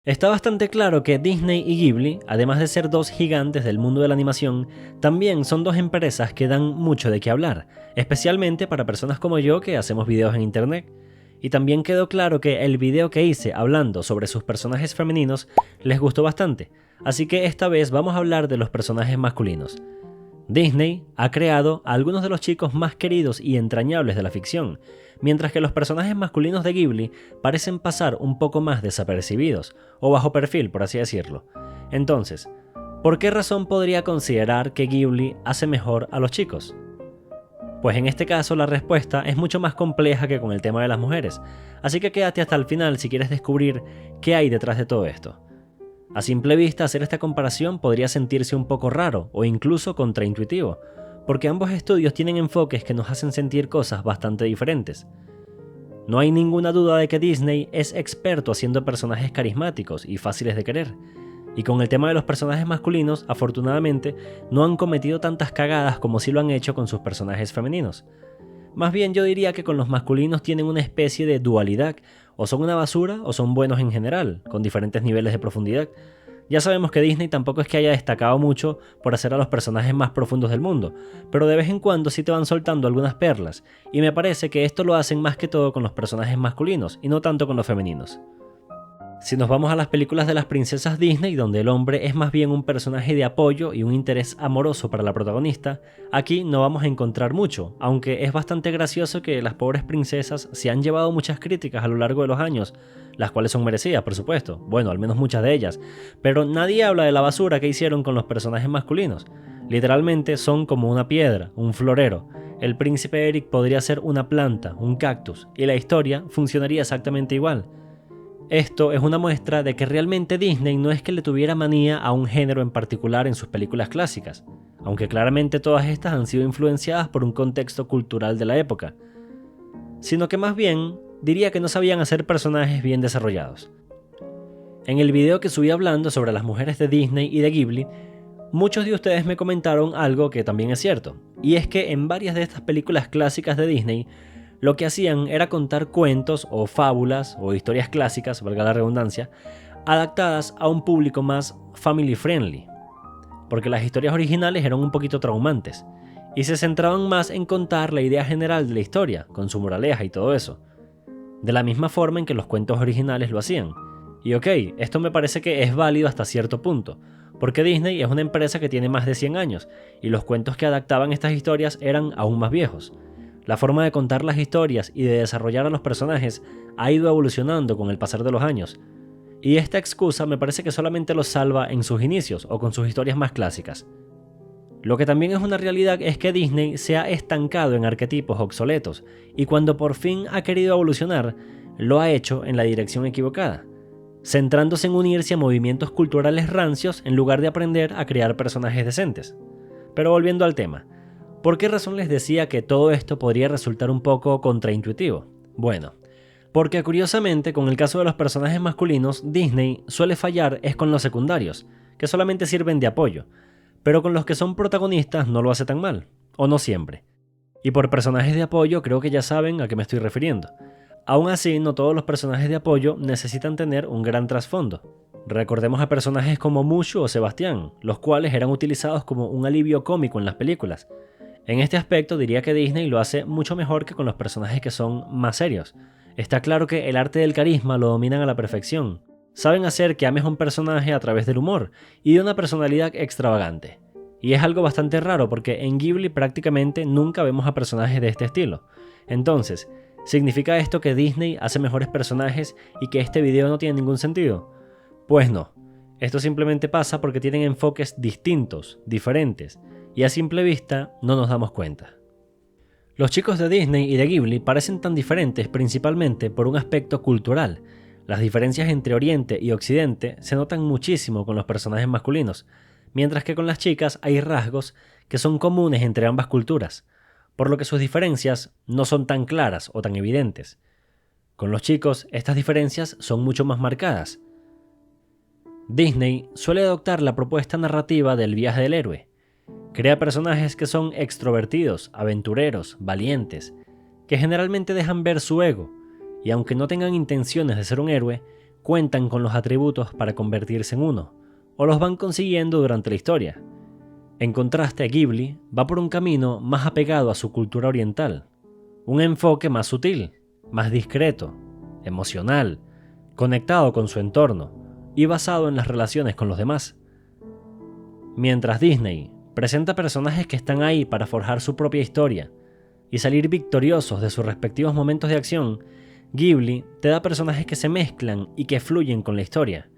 Está bastante claro que Disney y Ghibli, además de ser dos gigantes del mundo de la animación, también son dos empresas que dan mucho de qué hablar, especialmente para personas como yo que hacemos videos en internet. Y también quedó claro que el video que hice hablando sobre sus personajes femeninos les gustó bastante, así que esta vez vamos a hablar de los personajes masculinos. Disney ha creado a algunos de los chicos más queridos y entrañables de la ficción, mientras que los personajes masculinos de Ghibli parecen pasar un poco más desapercibidos, o bajo perfil, por así decirlo. Entonces, ¿por qué razón podría considerar que Ghibli hace mejor a los chicos? Pues en este caso la respuesta es mucho más compleja que con el tema de las mujeres, así que quédate hasta el final si quieres descubrir qué hay detrás de todo esto. A simple vista, hacer esta comparación podría sentirse un poco raro o incluso contraintuitivo, porque ambos estudios tienen enfoques que nos hacen sentir cosas bastante diferentes. No hay ninguna duda de que Disney es experto haciendo personajes carismáticos y fáciles de querer, y con el tema de los personajes masculinos, afortunadamente, no han cometido tantas cagadas como sí lo han hecho con sus personajes femeninos. Más bien yo diría que con los masculinos tienen una especie de dualidad, o son una basura o son buenos en general, con diferentes niveles de profundidad. Ya sabemos que Disney tampoco es que haya destacado mucho por hacer a los personajes más profundos del mundo, pero de vez en cuando sí te van soltando algunas perlas, y me parece que esto lo hacen más que todo con los personajes masculinos y no tanto con los femeninos. Si nos vamos a las películas de las princesas Disney, donde el hombre es más bien un personaje de apoyo y un interés amoroso para la protagonista, aquí no vamos a encontrar mucho, aunque es bastante gracioso que las pobres princesas se han llevado muchas críticas a lo largo de los años, las cuales son merecidas, por supuesto, bueno, al menos muchas de ellas, pero nadie habla de la basura que hicieron con los personajes masculinos. Literalmente son como una piedra, un florero. El príncipe Eric podría ser una planta, un cactus, y la historia funcionaría exactamente igual. Esto es una muestra de que realmente Disney no es que le tuviera manía a un género en particular en sus películas clásicas, aunque claramente todas estas han sido influenciadas por un contexto cultural de la época, sino que más bien diría que no sabían hacer personajes bien desarrollados. En el video que subí hablando sobre las mujeres de Disney y de Ghibli, muchos de ustedes me comentaron algo que también es cierto, y es que en varias de estas películas clásicas de Disney, lo que hacían era contar cuentos o fábulas o historias clásicas, valga la redundancia, adaptadas a un público más family friendly, porque las historias originales eran un poquito traumantes, y se centraban más en contar la idea general de la historia, con su moraleja y todo eso, de la misma forma en que los cuentos originales lo hacían. Y ok, esto me parece que es válido hasta cierto punto, porque Disney es una empresa que tiene más de 100 años, y los cuentos que adaptaban estas historias eran aún más viejos. La forma de contar las historias y de desarrollar a los personajes ha ido evolucionando con el pasar de los años, y esta excusa me parece que solamente los salva en sus inicios o con sus historias más clásicas. Lo que también es una realidad es que Disney se ha estancado en arquetipos obsoletos, y cuando por fin ha querido evolucionar, lo ha hecho en la dirección equivocada, centrándose en unirse a movimientos culturales rancios en lugar de aprender a crear personajes decentes. Pero volviendo al tema, ¿por qué razón les decía que todo esto podría resultar un poco contraintuitivo? Bueno, porque curiosamente con el caso de los personajes masculinos, Disney suele fallar es con los secundarios, que solamente sirven de apoyo, pero con los que son protagonistas no lo hace tan mal, o no siempre. Y por personajes de apoyo creo que ya saben a qué me estoy refiriendo. Aún así, no todos los personajes de apoyo necesitan tener un gran trasfondo. Recordemos a personajes como Mushu o Sebastián, los cuales eran utilizados como un alivio cómico en las películas. En este aspecto diría que Disney lo hace mucho mejor que con los personajes que son más serios. Está claro que el arte del carisma lo dominan a la perfección. Saben hacer que ames a un personaje a través del humor y de una personalidad extravagante. Y es algo bastante raro porque en Ghibli prácticamente nunca vemos a personajes de este estilo. Entonces, ¿significa esto que Disney hace mejores personajes y que este video no tiene ningún sentido? Pues no. Esto simplemente pasa porque tienen enfoques distintos, diferentes, y a simple vista no nos damos cuenta. Los chicos de Disney y de Ghibli parecen tan diferentes principalmente por un aspecto cultural. Las diferencias entre Oriente y Occidente se notan muchísimo con los personajes masculinos, mientras que con las chicas hay rasgos que son comunes entre ambas culturas, por lo que sus diferencias no son tan claras o tan evidentes. Con los chicos, estas diferencias son mucho más marcadas. Disney suele adoptar la propuesta narrativa del viaje del héroe. Crea personajes que son extrovertidos, aventureros, valientes, que generalmente dejan ver su ego, y aunque no tengan intenciones de ser un héroe, cuentan con los atributos para convertirse en uno, o los van consiguiendo durante la historia. En contraste, Ghibli va por un camino más apegado a su cultura oriental, un enfoque más sutil, más discreto, emocional, conectado con su entorno y basado en las relaciones con los demás. Mientras Disney presenta personajes que están ahí para forjar su propia historia y salir victoriosos de sus respectivos momentos de acción, Ghibli te da personajes que se mezclan y que fluyen con la historia,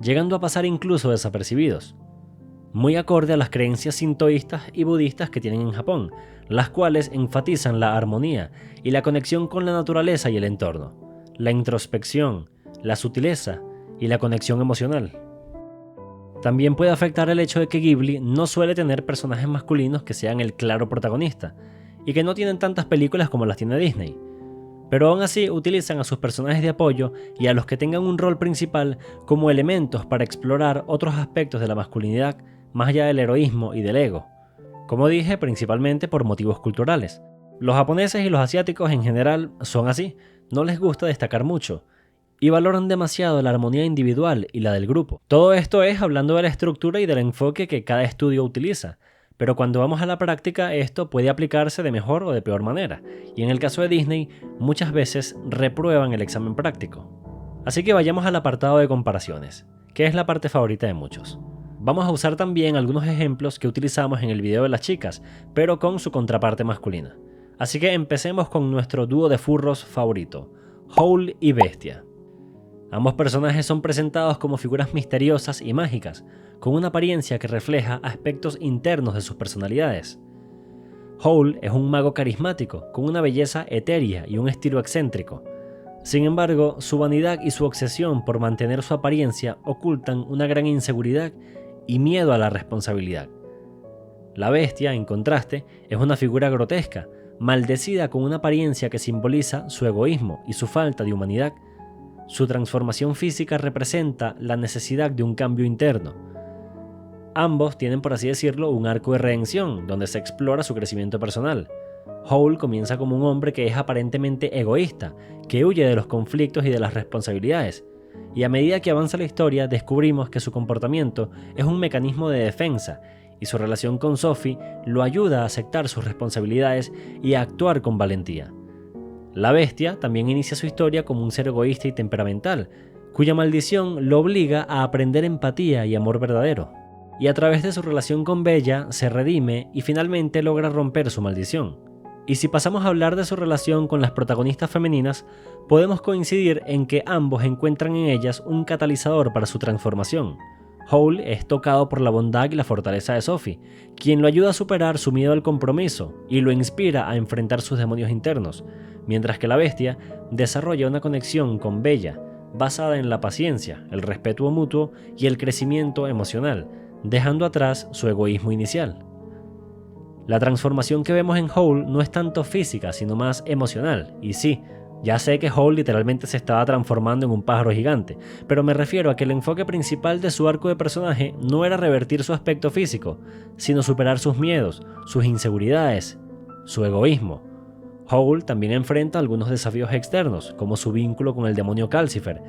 llegando a pasar incluso desapercibidos, muy acorde a las creencias sintoístas y budistas que tienen en Japón, las cuales enfatizan la armonía y la conexión con la naturaleza y el entorno, la introspección, la sutileza y la conexión emocional. También puede afectar el hecho de que Ghibli no suele tener personajes masculinos que sean el claro protagonista, y que no tienen tantas películas como las tiene Disney, pero aún así utilizan a sus personajes de apoyo y a los que tengan un rol principal como elementos para explorar otros aspectos de la masculinidad más allá del heroísmo y del ego. Como dije, principalmente por motivos culturales. Los japoneses y los asiáticos en general son así, no les gusta destacar mucho, y valoran demasiado la armonía individual y la del grupo. Todo esto es hablando de la estructura y del enfoque que cada estudio utiliza, pero cuando vamos a la práctica esto puede aplicarse de mejor o de peor manera, y en el caso de Disney muchas veces reprueban el examen práctico. Así que vayamos al apartado de comparaciones, que es la parte favorita de muchos. Vamos a usar también algunos ejemplos que utilizamos en el video de las chicas, pero con su contraparte masculina. Así que empecemos con nuestro dúo de furros favorito, Howl y Bestia. Ambos personajes son presentados como figuras misteriosas y mágicas, con una apariencia que refleja aspectos internos de sus personalidades. Howl es un mago carismático, con una belleza etérea y un estilo excéntrico. Sin embargo, su vanidad y su obsesión por mantener su apariencia ocultan una gran inseguridad y miedo a la responsabilidad. La Bestia, en contraste, es una figura grotesca, maldecida con una apariencia que simboliza su egoísmo y su falta de humanidad. Su transformación física representa la necesidad de un cambio interno. Ambos tienen, por así decirlo, un arco de redención, donde se explora su crecimiento personal. Howl comienza como un hombre que es aparentemente egoísta, que huye de los conflictos y de las responsabilidades, y a medida que avanza la historia descubrimos que su comportamiento es un mecanismo de defensa, y su relación con Sophie lo ayuda a aceptar sus responsabilidades y a actuar con valentía. La Bestia también inicia su historia como un ser egoísta y temperamental, cuya maldición lo obliga a aprender empatía y amor verdadero, y a través de su relación con Bella se redime y finalmente logra romper su maldición. Y si pasamos a hablar de su relación con las protagonistas femeninas, podemos coincidir en que ambos encuentran en ellas un catalizador para su transformación. Howl es tocado por la bondad y la fortaleza de Sophie, quien lo ayuda a superar su miedo al compromiso y lo inspira a enfrentar sus demonios internos, mientras que la Bestia desarrolla una conexión con Bella, basada en la paciencia, el respeto mutuo y el crecimiento emocional, dejando atrás su egoísmo inicial. La transformación que vemos en Howl no es tanto física, sino más emocional, y sí, ya sé que Howl literalmente se estaba transformando en un pájaro gigante, pero me refiero a que el enfoque principal de su arco de personaje no era revertir su aspecto físico, sino superar sus miedos, sus inseguridades, su egoísmo. Howl también enfrenta algunos desafíos externos, como su vínculo con el demonio Calcifer,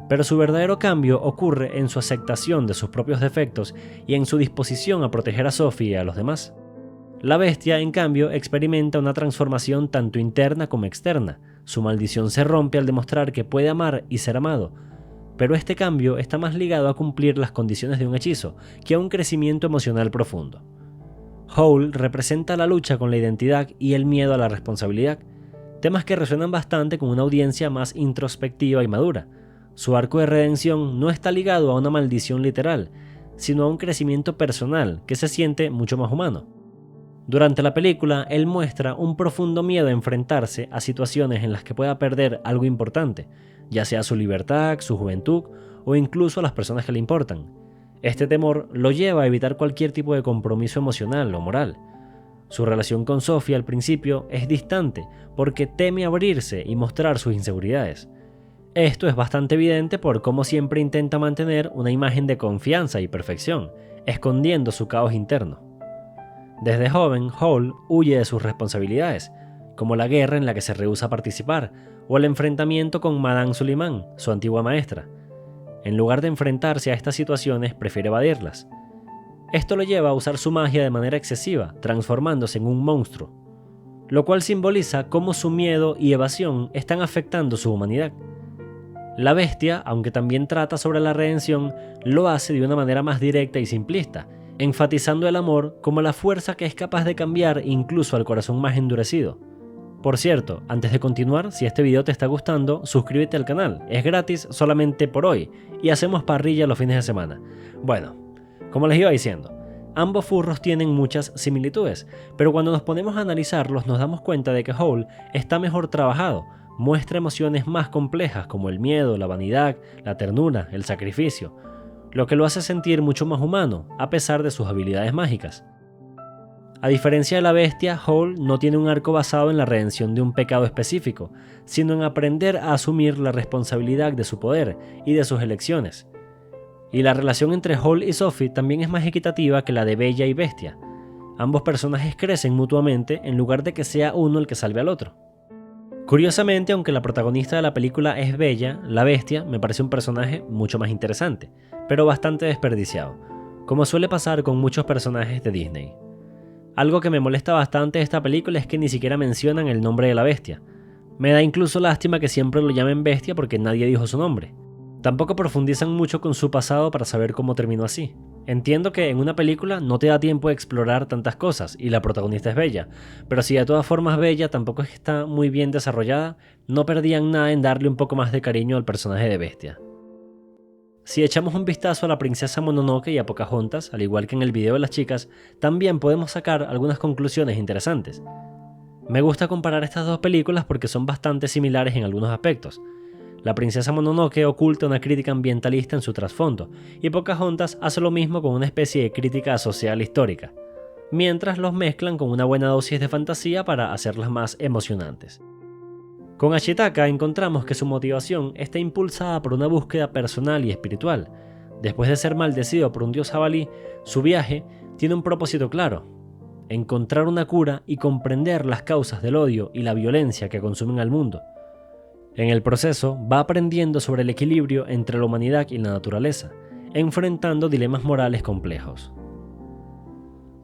pero su verdadero cambio ocurre en su aceptación de sus propios defectos y en su disposición a proteger a Sophie y a los demás. La Bestia, en cambio, experimenta una transformación tanto interna como externa. Su maldición se rompe al demostrar que puede amar y ser amado, pero este cambio está más ligado a cumplir las condiciones de un hechizo que a un crecimiento emocional profundo. Howl representa la lucha con la identidad y el miedo a la responsabilidad, temas que resuenan bastante con una audiencia más introspectiva y madura. Su arco de redención no está ligado a una maldición literal, sino a un crecimiento personal que se siente mucho más humano. Durante la película, él muestra un profundo miedo a enfrentarse a situaciones en las que pueda perder algo importante, ya sea su libertad, su juventud o incluso a las personas que le importan. Este temor lo lleva a evitar cualquier tipo de compromiso emocional o moral. Su relación con Sophie al principio es distante porque teme abrirse y mostrar sus inseguridades. Esto es bastante evidente por cómo siempre intenta mantener una imagen de confianza y perfección, escondiendo su caos interno. Desde joven, Howl huye de sus responsabilidades, como la guerra en la que se rehúsa a participar, o el enfrentamiento con Madame Suleiman, su antigua maestra. En lugar de enfrentarse a estas situaciones, prefiere evadirlas. Esto lo lleva a usar su magia de manera excesiva, transformándose en un monstruo, lo cual simboliza cómo su miedo y evasión están afectando su humanidad. La bestia, aunque también trata sobre la redención, lo hace de una manera más directa y simplista, enfatizando el amor como la fuerza que es capaz de cambiar incluso al corazón más endurecido. Por cierto, antes de continuar, si este video te está gustando, suscríbete al canal, es gratis solamente por hoy, y hacemos parrilla los fines de semana. Bueno, como les iba diciendo, ambos furros tienen muchas similitudes, pero cuando nos ponemos a analizarlos nos damos cuenta de que Howl está mejor trabajado, muestra emociones más complejas como el miedo, la vanidad, la ternura, el sacrificio, lo que lo hace sentir mucho más humano, a pesar de sus habilidades mágicas. A diferencia de la bestia, Howl no tiene un arco basado en la redención de un pecado específico, sino en aprender a asumir la responsabilidad de su poder y de sus elecciones. Y la relación entre Howl y Sophie también es más equitativa que la de Bella y Bestia. Ambos personajes crecen mutuamente en lugar de que sea uno el que salve al otro. Curiosamente, aunque la protagonista de la película es Bella, la Bestia me parece un personaje mucho más interesante, pero bastante desperdiciado, como suele pasar con muchos personajes de Disney. Algo que me molesta bastante de esta película es que ni siquiera mencionan el nombre de la Bestia. Me da incluso lástima que siempre lo llamen Bestia porque nadie dijo su nombre. Tampoco profundizan mucho con su pasado para saber cómo terminó así. Entiendo que en una película no te da tiempo de explorar tantas cosas y la protagonista es Bella, pero si de todas formas Bella tampoco está muy bien desarrollada, no perdían nada en darle un poco más de cariño al personaje de Bestia. Si echamos un vistazo a la princesa Mononoke y a Pocahontas, al igual que en el video de las chicas, también podemos sacar algunas conclusiones interesantes. Me gusta comparar estas dos películas porque son bastante similares en algunos aspectos. La princesa Mononoke oculta una crítica ambientalista en su trasfondo, y Pocahontas hace lo mismo con una especie de crítica social histórica, mientras los mezclan con una buena dosis de fantasía para hacerlas más emocionantes. Con Ashitaka encontramos que su motivación está impulsada por una búsqueda personal y espiritual. Después de ser maldecido por un dios jabalí, su viaje tiene un propósito claro: encontrar una cura y comprender las causas del odio y la violencia que consumen al mundo. En el proceso, va aprendiendo sobre el equilibrio entre la humanidad y la naturaleza, enfrentando dilemas morales complejos.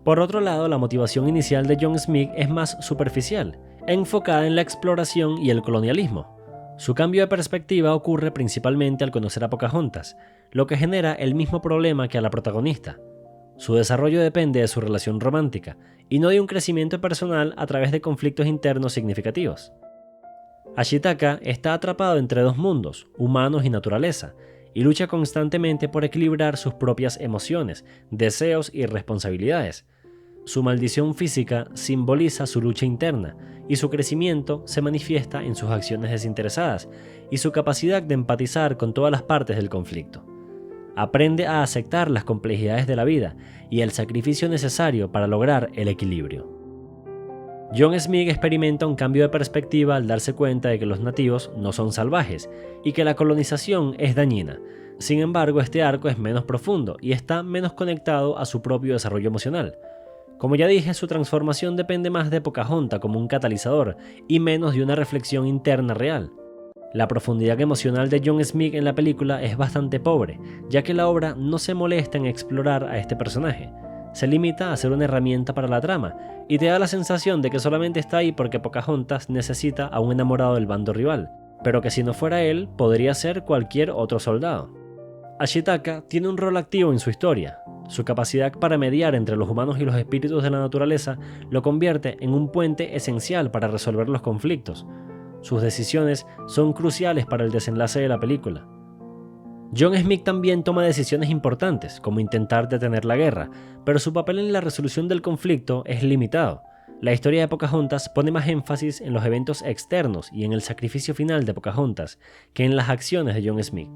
Por otro lado, la motivación inicial de John Smith es más superficial, enfocada en la exploración y el colonialismo. Su cambio de perspectiva ocurre principalmente al conocer a Pocahontas, lo que genera el mismo problema que a la protagonista. Su desarrollo depende de su relación romántica, y no de un crecimiento personal a través de conflictos internos significativos. Ashitaka está atrapado entre dos mundos, humanos y naturaleza, y lucha constantemente por equilibrar sus propias emociones, deseos y responsabilidades. Su maldición física simboliza su lucha interna, y su crecimiento se manifiesta en sus acciones desinteresadas y su capacidad de empatizar con todas las partes del conflicto. Aprende a aceptar las complejidades de la vida y el sacrificio necesario para lograr el equilibrio. John Smith experimenta un cambio de perspectiva al darse cuenta de que los nativos no son salvajes y que la colonización es dañina. Sin embargo, este arco es menos profundo y está menos conectado a su propio desarrollo emocional. Como ya dije, su transformación depende más de Pocahontas como un catalizador y menos de una reflexión interna real. La profundidad emocional de John Smith en la película es bastante pobre, ya que la obra no se molesta en explorar a este personaje. Se limita a ser una herramienta para la trama, y te da la sensación de que solamente está ahí porque Pocahontas necesita a un enamorado del bando rival, pero que si no fuera él, podría ser cualquier otro soldado. Ashitaka tiene un rol activo en su historia. Su capacidad para mediar entre los humanos y los espíritus de la naturaleza lo convierte en un puente esencial para resolver los conflictos. Sus decisiones son cruciales para el desenlace de la película. John Smith también toma decisiones importantes, como intentar detener la guerra, pero su papel en la resolución del conflicto es limitado. La historia de Pocahontas pone más énfasis en los eventos externos y en el sacrificio final de Pocahontas que en las acciones de John Smith.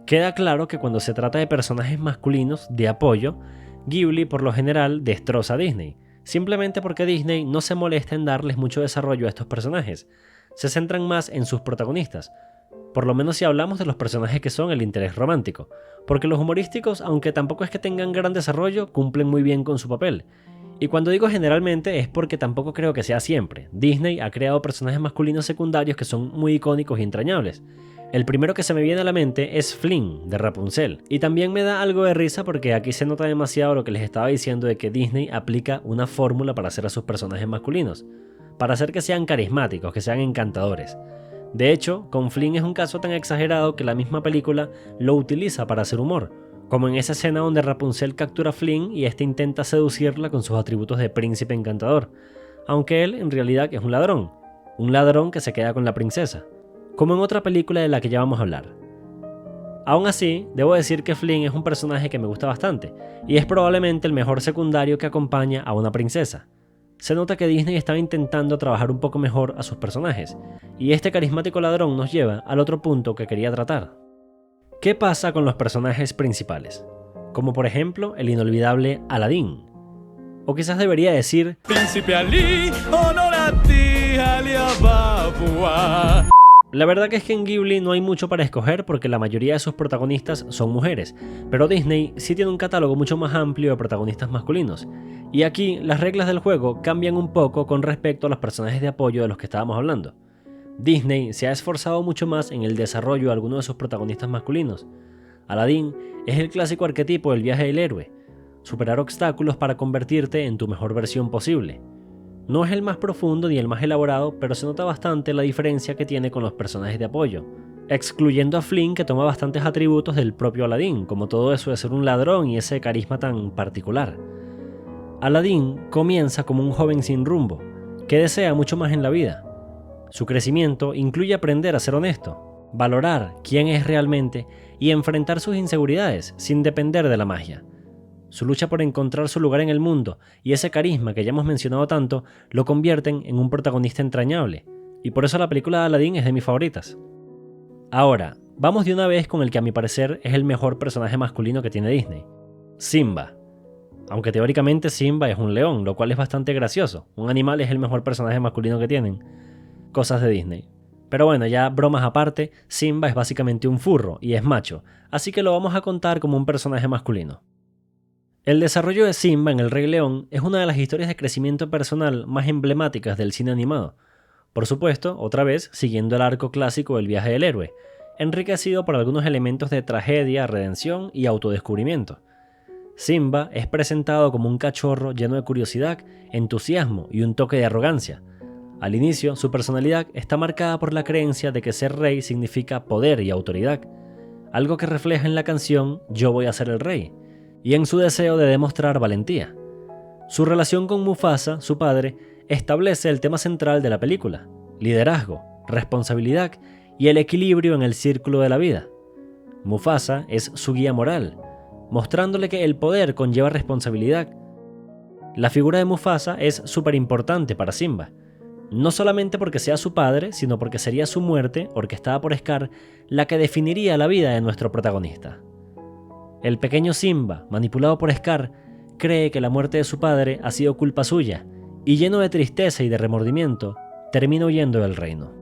Queda claro que cuando se trata de personajes masculinos de apoyo, Ghibli por lo general destroza a Disney, simplemente porque Disney no se molesta en darles mucho desarrollo a estos personajes. Se centran más en sus protagonistas, por lo menos si hablamos de los personajes que son el interés romántico, porque los humorísticos, aunque tampoco es que tengan gran desarrollo, cumplen muy bien con su papel, Y cuando digo generalmente es porque tampoco creo que sea siempre. Disney ha creado personajes masculinos secundarios que son muy icónicos y entrañables. El primero que se me viene a la mente es Flynn, de Rapunzel. Y también me da algo de risa porque aquí se nota demasiado lo que les estaba diciendo de que Disney aplica una fórmula para hacer a sus personajes masculinos. Para hacer que sean carismáticos, que sean encantadores. De hecho, con Flynn es un caso tan exagerado que la misma película lo utiliza para hacer humor. Como en esa escena donde Rapunzel captura a Flynn y este intenta seducirla con sus atributos de príncipe encantador. Aunque él en realidad es un ladrón. Un ladrón que se queda con la princesa. Como en otra película de la que ya vamos a hablar. Aún así, debo decir que Flynn es un personaje que me gusta bastante, y es probablemente el mejor secundario que acompaña a una princesa. Se nota que Disney estaba intentando trabajar un poco mejor a sus personajes, y este carismático ladrón nos lleva al otro punto que quería tratar. ¿Qué pasa con los personajes principales? Como por ejemplo el inolvidable Aladdin. O quizás debería decir Príncipe Ali, honor a ti, Ali Ababua. La verdad que es que en Ghibli no hay mucho para escoger porque la mayoría de sus protagonistas son mujeres, pero Disney sí tiene un catálogo mucho más amplio de protagonistas masculinos. Y aquí las reglas del juego cambian un poco con respecto a los personajes de apoyo de los que estábamos hablando. Disney se ha esforzado mucho más en el desarrollo de algunos de sus protagonistas masculinos. Aladdin es el clásico arquetipo del viaje del héroe, superar obstáculos para convertirte en tu mejor versión posible. No es el más profundo ni el más elaborado, pero se nota bastante la diferencia que tiene con los personajes de apoyo, excluyendo a Flynn, que toma bastantes atributos del propio Aladdin, como todo eso de ser un ladrón y ese carisma tan particular. Aladdin comienza como un joven sin rumbo, que desea mucho más en la vida. Su crecimiento incluye aprender a ser honesto, valorar quién es realmente y enfrentar sus inseguridades sin depender de la magia. Su lucha por encontrar su lugar en el mundo y ese carisma que ya hemos mencionado tanto lo convierten en un protagonista entrañable, y por eso la película de Aladdin es de mis favoritas. Ahora, vamos de una vez con el que a mi parecer es el mejor personaje masculino que tiene Disney, Simba. Aunque teóricamente Simba es un león, lo cual es bastante gracioso. Un animal es el mejor personaje masculino que tienen. Cosas de Disney. Pero bueno, ya bromas aparte, Simba es básicamente un furro y es macho, así que lo vamos a contar como un personaje masculino. El desarrollo de Simba en El Rey León es una de las historias de crecimiento personal más emblemáticas del cine animado. Por supuesto, otra vez, siguiendo el arco clásico del viaje del héroe, enriquecido por algunos elementos de tragedia, redención y autodescubrimiento. Simba es presentado como un cachorro lleno de curiosidad, entusiasmo y un toque de arrogancia. Al inicio, su personalidad está marcada por la creencia de que ser rey significa poder y autoridad, algo que refleja en la canción Yo voy a ser el rey, y en su deseo de demostrar valentía. Su relación con Mufasa, su padre, establece el tema central de la película: liderazgo, responsabilidad y el equilibrio en el círculo de la vida. Mufasa es su guía moral, mostrándole que el poder conlleva responsabilidad. La figura de Mufasa es súper importante para Simba, no solamente porque sea su padre, sino porque sería su muerte, orquestada por Scar, la que definiría la vida de nuestro protagonista. El pequeño Simba, manipulado por Scar, cree que la muerte de su padre ha sido culpa suya, y lleno de tristeza y de remordimiento, termina huyendo del reino.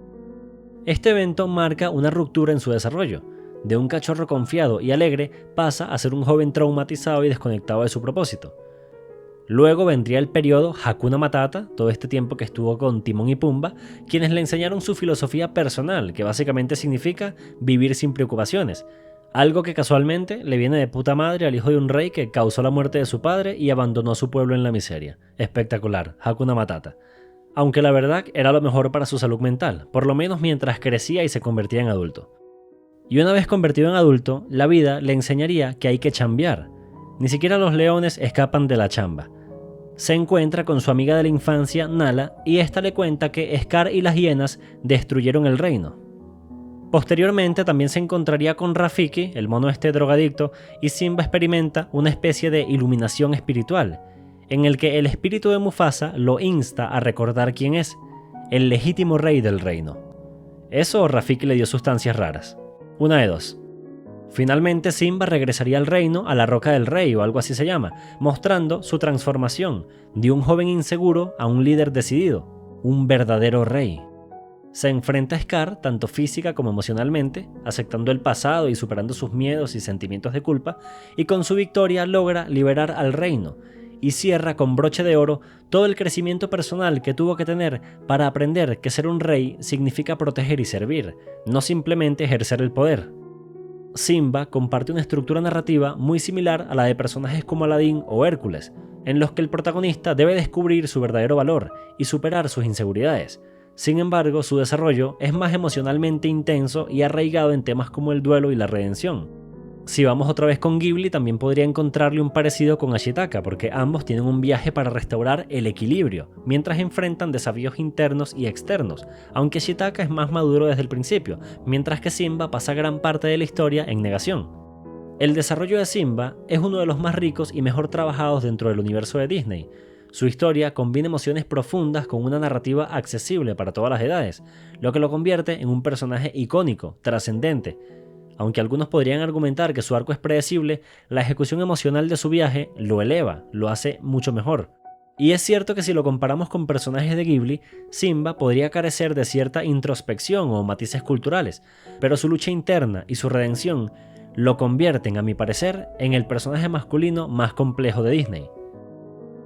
Este evento marca una ruptura en su desarrollo. De un cachorro confiado y alegre pasa a ser un joven traumatizado y desconectado de su propósito. Luego vendría el periodo Hakuna Matata, todo este tiempo que estuvo con Timón y Pumba, quienes le enseñaron su filosofía personal, que básicamente significa vivir sin preocupaciones, algo que casualmente le viene de puta madre al hijo de un rey que causó la muerte de su padre y abandonó a su pueblo en la miseria. Espectacular, Hakuna Matata. Aunque la verdad era lo mejor para su salud mental, por lo menos mientras crecía y se convertía en adulto. Y una vez convertido en adulto, la vida le enseñaría que hay que chambear. Ni siquiera los leones escapan de la chamba. Se encuentra con su amiga de la infancia, Nala, y esta le cuenta que Scar y las hienas destruyeron el reino. Posteriormente también se encontraría con Rafiki, el mono este drogadicto, y Simba experimenta una especie de iluminación espiritual, en el que el espíritu de Mufasa lo insta a recordar quién es, el legítimo rey del reino. Eso o Rafiki le dio sustancias raras. Una de dos. Finalmente Simba regresaría al reino, a la Roca del Rey o algo así se llama, mostrando su transformación de un joven inseguro a un líder decidido, un verdadero rey. Se enfrenta a Scar tanto física como emocionalmente, aceptando el pasado y superando sus miedos y sentimientos de culpa, y con su victoria logra liberar al reino y cierra con broche de oro todo el crecimiento personal que tuvo que tener para aprender que ser un rey significa proteger y servir, no simplemente ejercer el poder. Simba comparte una estructura narrativa muy similar a la de personajes como Aladín o Hércules, en los que el protagonista debe descubrir su verdadero valor y superar sus inseguridades. Sin embargo, su desarrollo es más emocionalmente intenso y arraigado en temas como el duelo y la redención. Si vamos otra vez con Ghibli, también podría encontrarle un parecido con Ashitaka, porque ambos tienen un viaje para restaurar el equilibrio, mientras enfrentan desafíos internos y externos, aunque Ashitaka es más maduro desde el principio, mientras que Simba pasa gran parte de la historia en negación. El desarrollo de Simba es uno de los más ricos y mejor trabajados dentro del universo de Disney. Su historia combina emociones profundas con una narrativa accesible para todas las edades, lo que lo convierte en un personaje icónico, trascendente. Aunque algunos podrían argumentar que su arco es predecible, la ejecución emocional de su viaje lo eleva, lo hace mucho mejor. Y es cierto que si lo comparamos con personajes de Ghibli, Simba podría carecer de cierta introspección o matices culturales, pero su lucha interna y su redención lo convierten, a mi parecer, en el personaje masculino más complejo de Disney.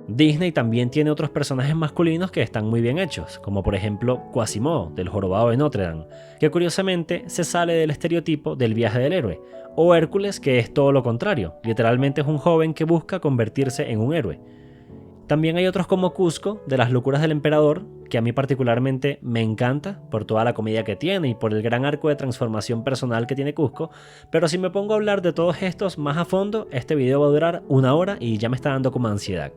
Disney también tiene otros personajes masculinos que están muy bien hechos, como por ejemplo Quasimodo, del Jorobado de Notre Dame, que curiosamente se sale del estereotipo del viaje del héroe, o Hércules, que es todo lo contrario, literalmente es un joven que busca convertirse en un héroe. También hay otros como Cusco, de las locuras del emperador, que a mí particularmente me encanta por toda la comedia que tiene y por el gran arco de transformación personal que tiene Cusco, pero si me pongo a hablar de todos estos más a fondo, este video va a durar 1 hora y ya me está dando como ansiedad.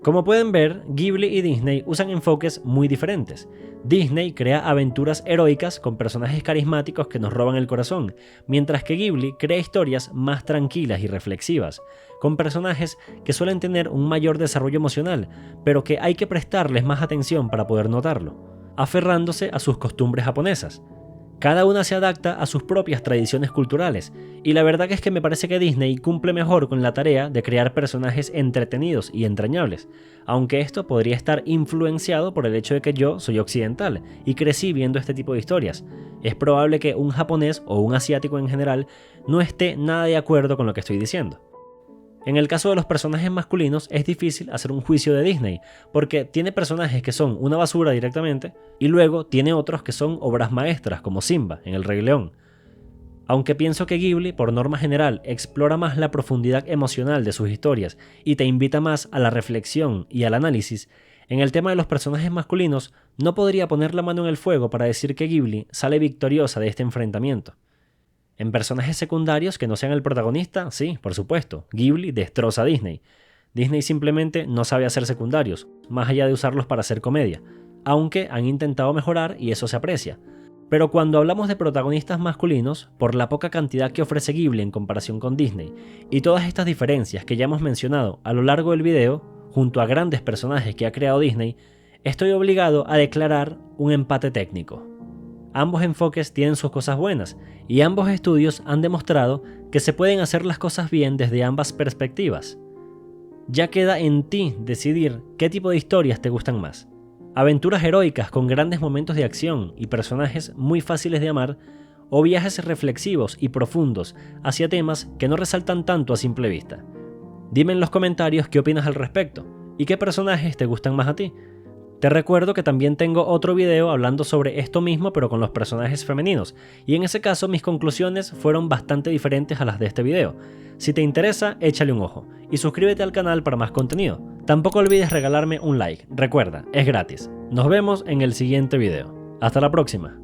Como pueden ver, Ghibli y Disney usan enfoques muy diferentes. Disney crea aventuras heroicas con personajes carismáticos que nos roban el corazón, mientras que Ghibli crea historias más tranquilas y reflexivas, con personajes que suelen tener un mayor desarrollo emocional, pero que hay que prestarles más atención para poder notarlo, aferrándose a sus costumbres japonesas. Cada una se adapta a sus propias tradiciones culturales, y la verdad es que me parece que Disney cumple mejor con la tarea de crear personajes entretenidos y entrañables, aunque esto podría estar influenciado por el hecho de que yo soy occidental y crecí viendo este tipo de historias. Es probable que un japonés o un asiático en general no esté nada de acuerdo con lo que estoy diciendo. En el caso de los personajes masculinos es difícil hacer un juicio de Disney, porque tiene personajes que son una basura directamente, y luego tiene otros que son obras maestras, como Simba en El Rey León. Aunque pienso que Ghibli, por norma general, explora más la profundidad emocional de sus historias y te invita más a la reflexión y al análisis, en el tema de los personajes masculinos no podría poner la mano en el fuego para decir que Ghibli sale victoriosa de este enfrentamiento. En personajes secundarios que no sean el protagonista, sí, por supuesto, Ghibli destroza a Disney. Disney simplemente no sabe hacer secundarios, más allá de usarlos para hacer comedia, aunque han intentado mejorar y eso se aprecia. Pero cuando hablamos de protagonistas masculinos, por la poca cantidad que ofrece Ghibli en comparación con Disney, y todas estas diferencias que ya hemos mencionado a lo largo del video, junto a grandes personajes que ha creado Disney, estoy obligado a declarar un empate técnico. Ambos enfoques tienen sus cosas buenas, y ambos estudios han demostrado que se pueden hacer las cosas bien desde ambas perspectivas. Ya queda en ti decidir qué tipo de historias te gustan más. Aventuras heroicas con grandes momentos de acción y personajes muy fáciles de amar, o viajes reflexivos y profundos hacia temas que no resaltan tanto a simple vista. Dime en los comentarios qué opinas al respecto, y qué personajes te gustan más a ti. Te recuerdo que también tengo otro video hablando sobre esto mismo pero con los personajes femeninos, y en ese caso mis conclusiones fueron bastante diferentes a las de este video. Si te interesa, échale un ojo, y suscríbete al canal para más contenido. Tampoco olvides regalarme un like, recuerda, es gratis. Nos vemos en el siguiente video. Hasta la próxima.